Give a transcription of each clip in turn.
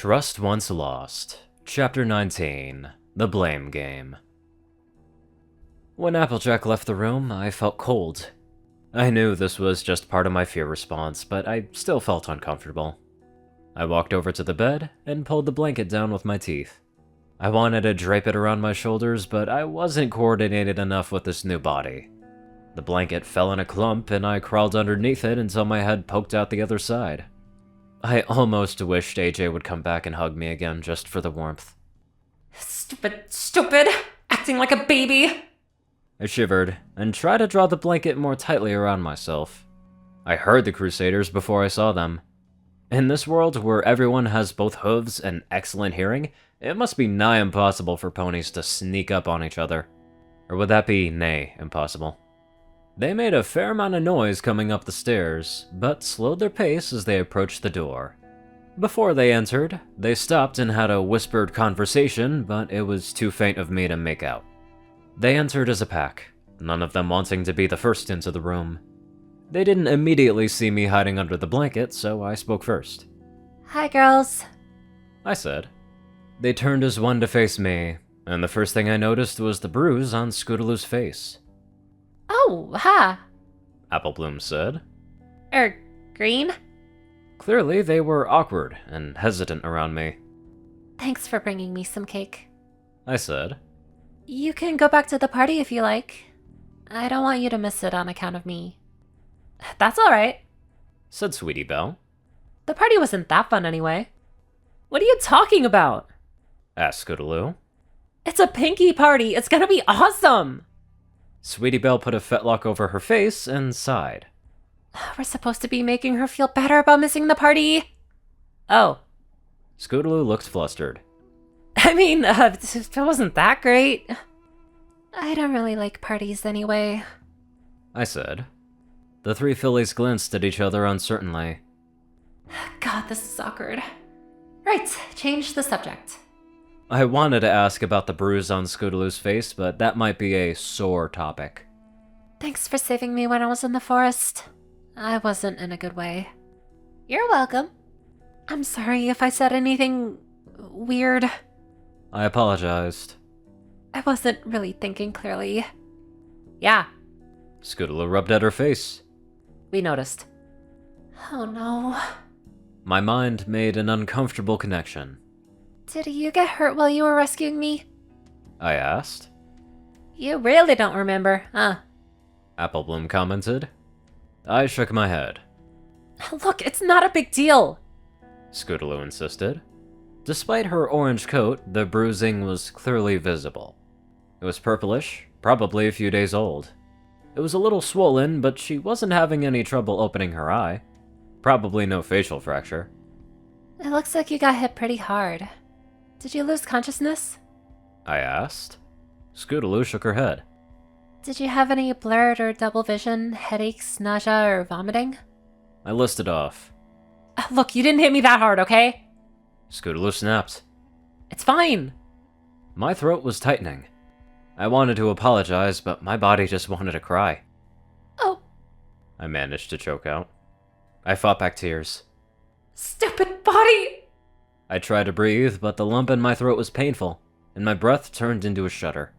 Trust Once Lost, Chapter 19, The Blame Game. When Applejack left the room, I felt cold. I knew this was just part of my fear response, but I still felt uncomfortable. I walked over to the bed and pulled the blanket down with my teeth. I wanted to drape it around my shoulders, but I wasn't coordinated enough with this new body. The blanket fell in a clump, and I crawled underneath it until my head poked out the other side. I almost wished AJ would come back and hug me again just for the warmth. Stupid! Acting like a baby! I shivered and tried to draw the blanket more tightly around myself. I heard the Crusaders before I saw them. In this world where everyone has both hooves and excellent hearing, it must be nigh impossible for ponies to sneak up on each other. Or would that be nay impossible? They made a fair amount of noise coming up the stairs, but slowed their pace as they approached the door. Before they entered, they stopped and had a whispered conversation, but it was too faint of me to make out. They entered as a pack, none of them wanting to be the first into the room. They didn't immediately see me hiding under the blanket, so I spoke first. Hi, girls, I said. They turned as one to face me, and the first thing I noticed was the bruise on Scootaloo's face. Oh, ha! Applebloom said. Green? Clearly, they were awkward and hesitant around me. Thanks for bringing me some cake. I said. You can go back to the party if you like. I don't want you to miss it on account of me. That's alright, said Sweetie Belle. The party wasn't that fun anyway. What are you talking about? Asked Scootaloo. It's a pinky party, it's gonna be awesome! Sweetie Belle put a fetlock over her face and sighed. We're supposed to be making her feel better about missing the party. Oh. Scootaloo looked flustered. I mean, it wasn't that great. I don't really like parties anyway, I said. The three fillies glanced at each other uncertainly. God, this is awkward. Right, change the subject. I wanted to ask about the bruise on Scootaloo's face, but that might be a sore topic. Thanks for saving me when I was in the forest. I wasn't in a good way. You're welcome. I'm sorry if I said anything weird. I apologized. I wasn't really thinking clearly. Yeah. Scootaloo rubbed at her face. We noticed. Oh no. My mind made an uncomfortable connection. Did you get hurt while you were rescuing me? I asked. You really don't remember, huh? Applebloom commented. I shook my head. Look, it's not a big deal. Scootaloo insisted. Despite her orange coat, the bruising was clearly visible. It was purplish, probably a few days old. It was a little swollen, but she wasn't having any trouble opening her eye. Probably no facial fracture. It looks like you got hit pretty hard. Did you lose consciousness? I asked. Scootaloo shook her head. Did you have any blurred or double vision, headaches, nausea, or vomiting? I listed off. Look, you didn't hit me that hard, okay? Scootaloo snapped. It's fine. My throat was tightening. I wanted to apologize, but my body just wanted to cry. Oh. I managed to choke out. I fought back tears. Stupid body! I tried to breathe, but the lump in my throat was painful, and my breath turned into a shudder.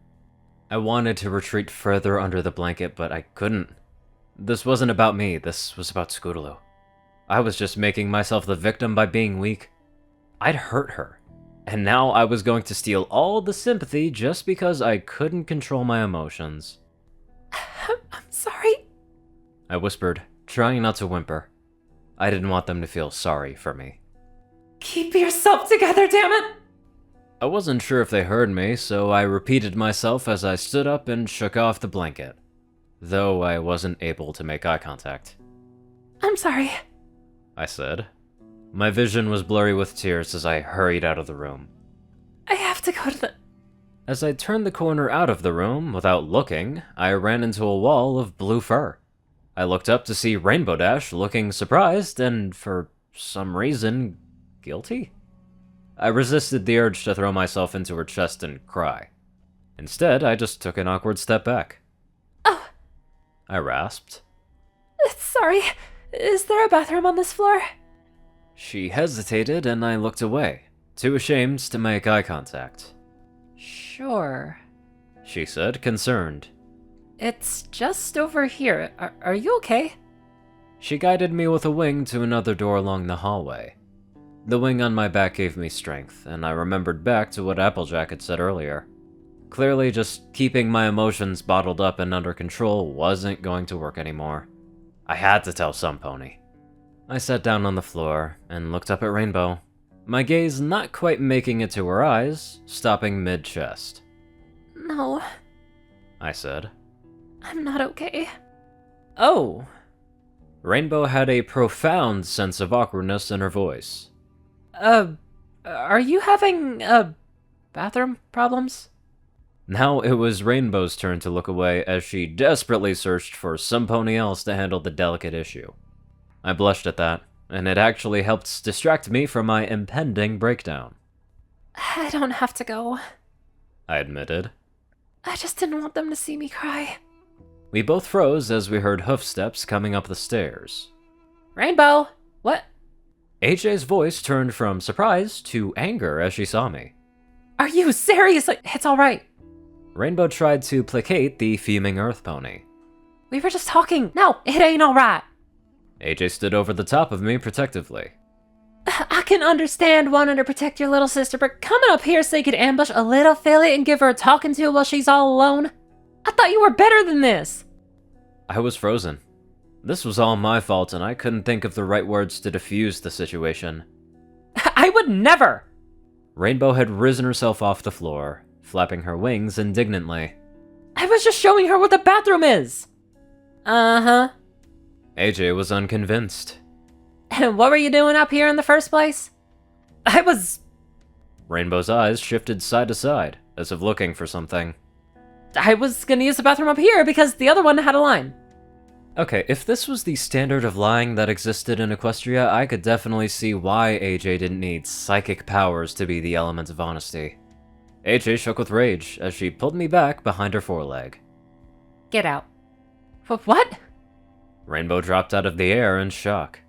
I wanted to retreat further under the blanket, but I couldn't. This wasn't about me, this was about Scootaloo. I was just making myself the victim by being weak. I'd hurt her, and now I was going to steal all the sympathy just because I couldn't control my emotions. I'm sorry. I whispered, trying not to whimper. I didn't want them to feel sorry for me. Keep yourself together, damn it! I wasn't sure if they heard me, so I repeated myself as I stood up and shook off the blanket, though I wasn't able to make eye contact. I'm sorry, I said. My vision was blurry with tears as I hurried out of the room. I have to go to the... As I turned the corner out of the room, without looking, I ran into a wall of blue fur. I looked up to see Rainbow Dash looking surprised and, for some reason, guilty? I resisted the urge to throw myself into her chest and cry. Instead, I just took an awkward step back. Oh. I rasped. Sorry, is there a bathroom on this floor? She hesitated and I looked away, too ashamed to make eye contact. Sure. She said, concerned. It's just over here. Are you okay? She guided me with a wing to another door along the hallway. The wing on my back gave me strength, and I remembered back to what Applejack had said earlier. Clearly, just keeping my emotions bottled up and under control wasn't going to work anymore. I had to tell some pony. I sat down on the floor and looked up at Rainbow, my gaze not quite making it to her eyes, stopping mid-chest. No, I said. I'm not okay. Oh. Rainbow had a profound sense of awkwardness in her voice. Are you having, bathroom problems? Now it was Rainbow's turn to look away as she desperately searched for some pony else to handle the delicate issue. I blushed at that, and it actually helped distract me from my impending breakdown. I don't have to go. I admitted. I just didn't want them to see me cry. We both froze as we heard hoofsteps coming up the stairs. Rainbow! What? AJ's voice turned from surprise to anger as she saw me. Are you serious? It's alright. Rainbow tried to placate the fuming earth pony. We were just talking. No, it ain't alright. AJ stood over the top of me protectively. I can understand wanting to protect your little sister, but coming up here so you could ambush a little filly and give her a talking to while she's all alone? I thought you were better than this. I was frozen. This was all my fault, and I couldn't think of the right words to defuse the situation. I would never! Rainbow had risen herself off the floor, flapping her wings indignantly. I was just showing her what the bathroom is! Uh-huh. AJ was unconvinced. And what were you doing up here in the first place? I was... Rainbow's eyes shifted side to side, as if looking for something. I was gonna use the bathroom up here because the other one had a line. Okay, if this was the standard of lying that existed in Equestria, I could definitely see why AJ didn't need psychic powers to be the element of honesty. AJ shook with rage as she pulled me back behind her foreleg. Get out. What? Rainbow dropped out of the air in shock.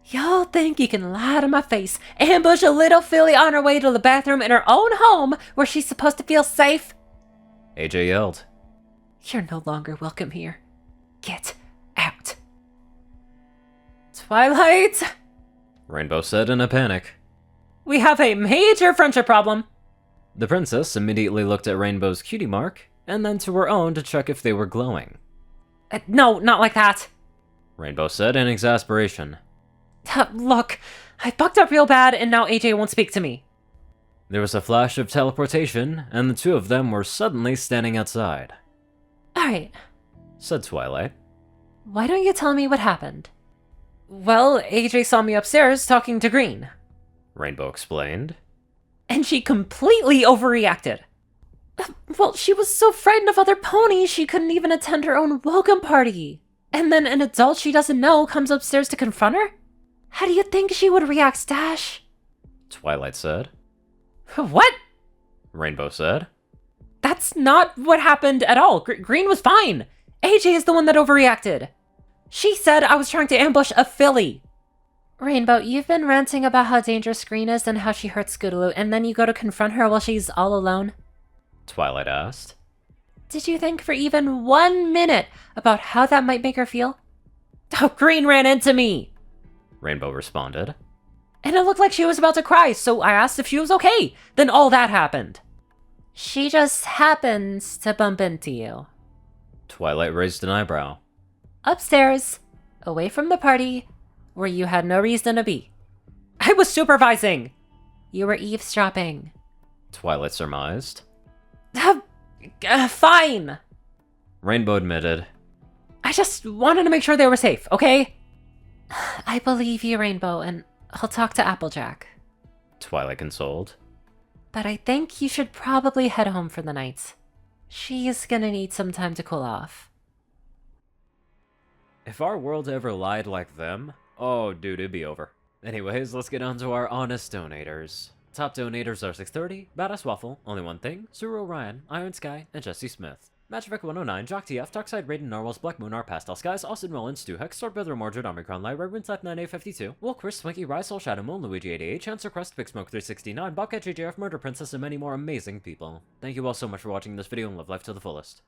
Y'all think you can lie to my face, ambush a little filly on her way to the bathroom in her own home where she's supposed to feel safe? AJ yelled. You're no longer welcome here. Get out. Twilight! Rainbow said in a panic. We have a major friendship problem. The princess immediately looked at Rainbow's cutie mark, and then to her own to check if they were glowing. No, not like that. Rainbow said in exasperation. Look, I fucked up real bad and now AJ won't speak to me. There was a flash of teleportation, and the two of them were suddenly standing outside. Alright, Said Twilight. why don't you tell me what happened? Well, AJ saw me upstairs talking to Green. Rainbow explained. And she completely overreacted. Well, she was so frightened of other ponies she couldn't even attend her own welcome party. And then an adult she doesn't know comes upstairs to confront her? How do you think she would react, Stash? Twilight said. What? Rainbow said. That's not what happened at all. Green was fine. AJ is the one that overreacted. She said I was trying to ambush a filly. Rainbow, you've been ranting about how dangerous Green is and how she hurts Scootaloo, and then you go to confront her while she's all alone? Twilight asked. Did you think for even 1 minute about how that might make her feel? Oh, Green ran into me! Rainbow responded. And it looked like she was about to cry, so I asked if she was okay. Then all that happened. She just happens to bump into you. Twilight raised an eyebrow. Upstairs, away from the party, where you had no reason to be. I was supervising! You were eavesdropping. Twilight surmised. Fine! Rainbow admitted. I just wanted to make sure they were safe, okay? I believe you, Rainbow, and I'll talk to Applejack. Twilight consoled. But I think you should probably head home for the night. She's gonna need some time to cool off. If our world ever lied like them, oh dude, it'd be over. Anyways, let's get on to our honest donators. Top donators are 630, BadassWaffle, Only One Thing, Ceru, Orion, IronSky, and Jessie Smith. Magic 109, JockeTF, Darkside Raiden, Narwhals, Black Moon, Pastel Skies, Austin Rollins, Stu Hex, Swordbrother, Mordred, Omicron, Light, Red Type 9A52, Will Chris, Swinky, Rise, Soul, Shadow Moon, Luigi 88, Chancer Crest, Big Smoke 369, Bobcat, JJF, Murder Princess, and many more amazing people. Thank you all so much for watching this video and live life to the fullest.